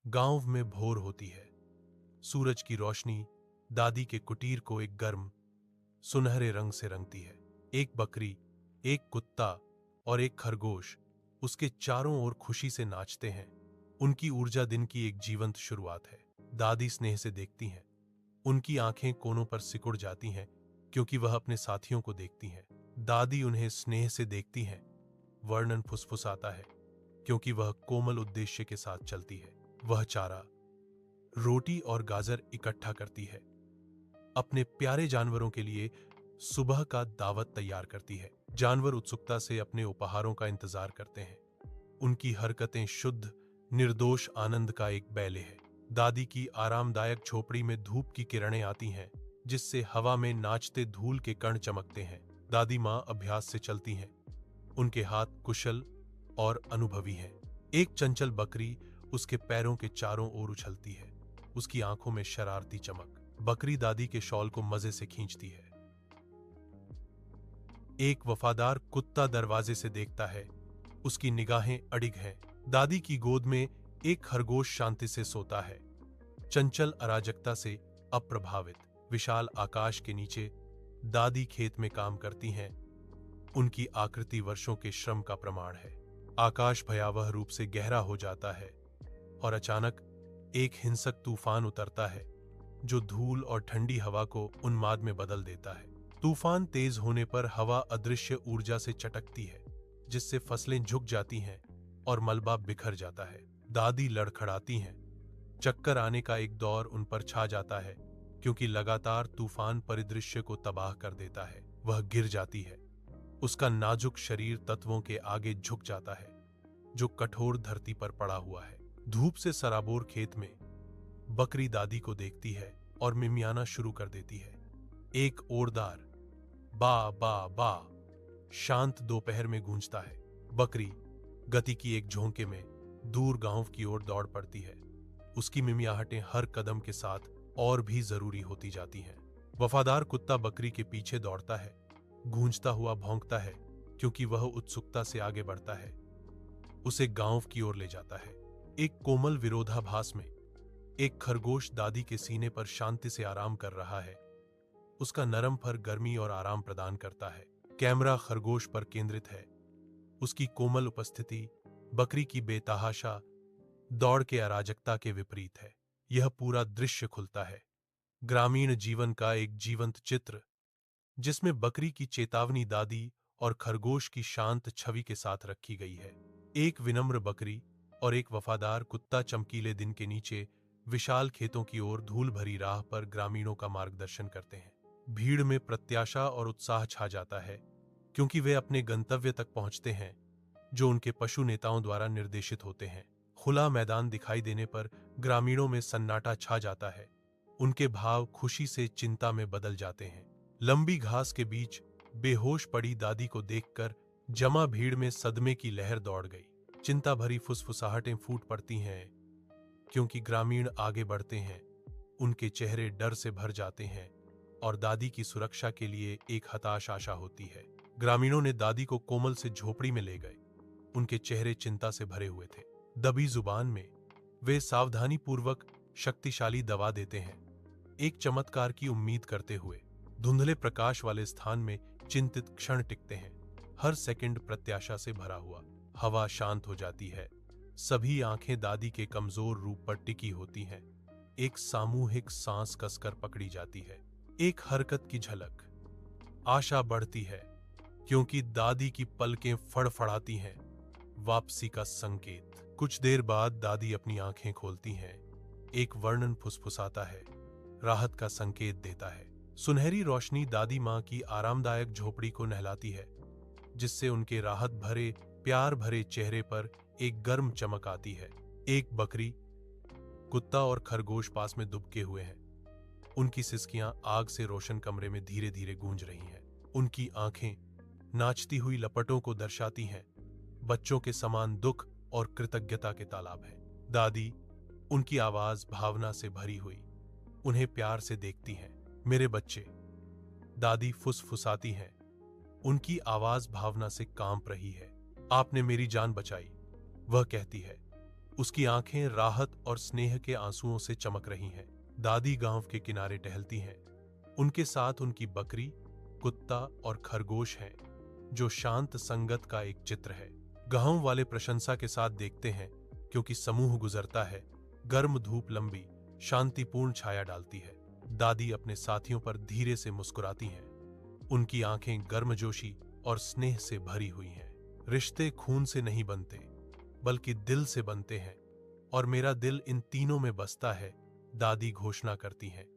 गांव में भोर होती है। सूरज की रोशनी दादी के कुटीर को एक गर्म सुनहरे रंग से रंगती है। एक बकरी, एक कुत्ता और एक खरगोश उसके चारों ओर खुशी से नाचते हैं। उनकी ऊर्जा दिन की एक जीवंत शुरुआत है। दादी स्नेह से देखती हैं। उनकी आंखें कोनों पर सिकुड़ जाती हैं क्योंकि वह अपने साथियों को देखती हैं। दादी उन्हें स्नेह से देखती हैं। वर्णन फुसफुसाता है क्योंकि वह कोमल उद्देश्य के साथ चलती है। वह चारा, रोटी और गाजर इकट्ठा करती है। अपने प्यारे जानवरों के लिए सुबह का दावत तैयार करती है। जानवर उत्सुकता से अपने उपहारों का इंतजार करते हैं। उनकी हरकतें शुद्ध, निर्दोष आनंद का एक बैले है। दादी की आरामदायक झोपड़ी में धूप की किरणें आती हैं, जिससे हवा में नाचते धूल के कण चमकते हैं। दादी माँ अभ्यास से चलती हैं। उनके हाथ कुशल और अनुभवी हैं। एक चंचल बकरी उसके पैरों के चारों ओर उछलती है, उसकी आंखों में शरारती चमक। बकरी दादी के शॉल को मजे से खींचती है। एक वफादार कुत्ता दरवाजे से देखता है, उसकी निगाहें अडिग हैं। दादी की गोद में एक खरगोश शांति से सोता है, चंचल अराजकता से अप्रभावित। विशाल आकाश के नीचे दादी खेत में काम करती हैं। उनकी आकृति वर्षों के श्रम का प्रमाण है। आकाश भयावह रूप से गहरा हो जाता है और अचानक एक हिंसक तूफान उतरता है जो धूल और ठंडी हवा को उन्माद में बदल देता है। तूफान तेज होने पर हवा अदृश्य ऊर्जा से चटकती है, जिससे फसलें झुक जाती हैं और मलबा बिखर जाता है। दादी लड़खड़ाती हैं। चक्कर आने का एक दौर उन पर छा जाता है क्योंकि लगातार तूफान परिदृश्य को तबाह कर देता है। वह गिर जाती है। उसका नाजुक शरीर तत्वों के आगे झुक जाता है जो कठोर धरती पर पड़ा हुआ है। धूप से सराबोर खेत में बकरी दादी को देखती है और मिमियाना शुरू कर देती है। एक ओरदार बा बा बा शांत दोपहर में गूंजता है। बकरी गति की एक झोंके में दूर गांव की ओर दौड़ पड़ती है। उसकी मिमियाहटें हर कदम के साथ और भी जरूरी होती जाती हैं। वफादार कुत्ता बकरी के पीछे दौड़ता है, गूंजता हुआ भौंकता है क्योंकि वह उत्सुकता से आगे बढ़ता है, उसे गांव की ओर ले जाता है। एक कोमल विरोधाभास में एक खरगोश दादी के सीने पर शांति से आराम कर रहा है। उसका नरम फर गर्मी और आराम प्रदान करता है। कैमरा खरगोश पर केंद्रित है। उसकी कोमल उपस्थिति बकरी की बेतहाशा दौड़ के अराजकता के विपरीत है। यह पूरा दृश्य खुलता है ग्रामीण जीवन का एक जीवंत चित्र, जिसमें बकरी की चेतावनी दादी और खरगोश की शांत छवि के साथ रखी गई है। एक विनम्र बकरी और एक वफादार कुत्ता चमकीले दिन के नीचे विशाल खेतों की ओर धूल भरी राह पर ग्रामीणों का मार्गदर्शन करते हैं। भीड़ में प्रत्याशा और उत्साह छा जाता है क्योंकि वे अपने गंतव्य तक पहुंचते हैं जो उनके पशु नेताओं द्वारा निर्देशित होते हैं। खुला मैदान दिखाई देने पर ग्रामीणों में सन्नाटा छा जाता है। उनके भाव खुशी से चिंता में बदल जाते हैं। लंबी घास के बीच बेहोश पड़ी दादी को देखकर जमा भीड़ में सदमे की लहर दौड़ गई। चिंता भरी फुसफुसाहटें फूट पड़ती हैं क्योंकि ग्रामीण आगे बढ़ते हैं। उनके चेहरे डर से भर जाते हैं और दादी की सुरक्षा के लिए एक हताश आशा होती है। ग्रामीणों ने दादी को कोमल से झोपड़ी में ले गए। उनके चेहरे चिंता से भरे हुए थे। दबी जुबान में वे सावधानी पूर्वक शक्तिशाली दवा देते हैं, एक चमत्कार की उम्मीद करते हुए। धुंधले प्रकाश वाले स्थान में चिंतित क्षण टिकते हैं, हर सेकंड प्रत्याशा से भरा हुआ। हवा शांत हो जाती है। सभी आंखें दादी के कमजोर रूप पर टिकी होती हैं। एक सामूहिक सांस कसकर पकड़ी जाती है। एक हरकत की झलक। आशा बढ़ती है क्योंकि दादी की पलकें फड़फड़ाती हैं, वापसी का संकेत। कुछ देर बाद दादी अपनी आंखें खोलती हैं। एक वर्णन फुसफुसाता है, राहत का संकेत देता है। सुनहरी रोशनी दादी माँ की आरामदायक झोपड़ी को नहलाती है, जिससे उनके राहत भरे प्यार भरे चेहरे पर एक गर्म चमक आती है। एक बकरी, कुत्ता और खरगोश पास में दुबके हुए हैं। उनकी सिसकियां आग से रोशन कमरे में धीरे धीरे गूंज रही हैं। उनकी आंखें नाचती हुई लपटों को दर्शाती हैं। बच्चों के समान दुख और कृतज्ञता के तालाब हैं। दादी, उनकी आवाज भावना से भरी हुई, उन्हें प्यार से देखती हैं। मेरे बच्चे, दादी फुसफुसाती हैं। उनकी आवाज भावना से कांप रही है। आपने मेरी जान बचाई, वह कहती है। उसकी आंखें राहत और स्नेह के आंसुओं से चमक रही हैं। दादी गांव के किनारे टहलती हैं। उनके साथ उनकी बकरी, कुत्ता और खरगोश हैं, जो शांत संगत का एक चित्र है। गांव वाले प्रशंसा के साथ देखते हैं, क्योंकि समूह गुजरता है। गर्म धूप लंबी, शांतिपूर्ण छाया डालती है। दादी अपने साथियों पर धीरे से मुस्कुराती हैं। उनकी आंखें गर्मजोशी और स्नेह से भरी हुई हैं। रिश्ते खून से नहीं बनते, बल्कि दिल से बनते हैं, और मेरा दिल इन तीनों में बसता है, दादी घोषणा करती हैं।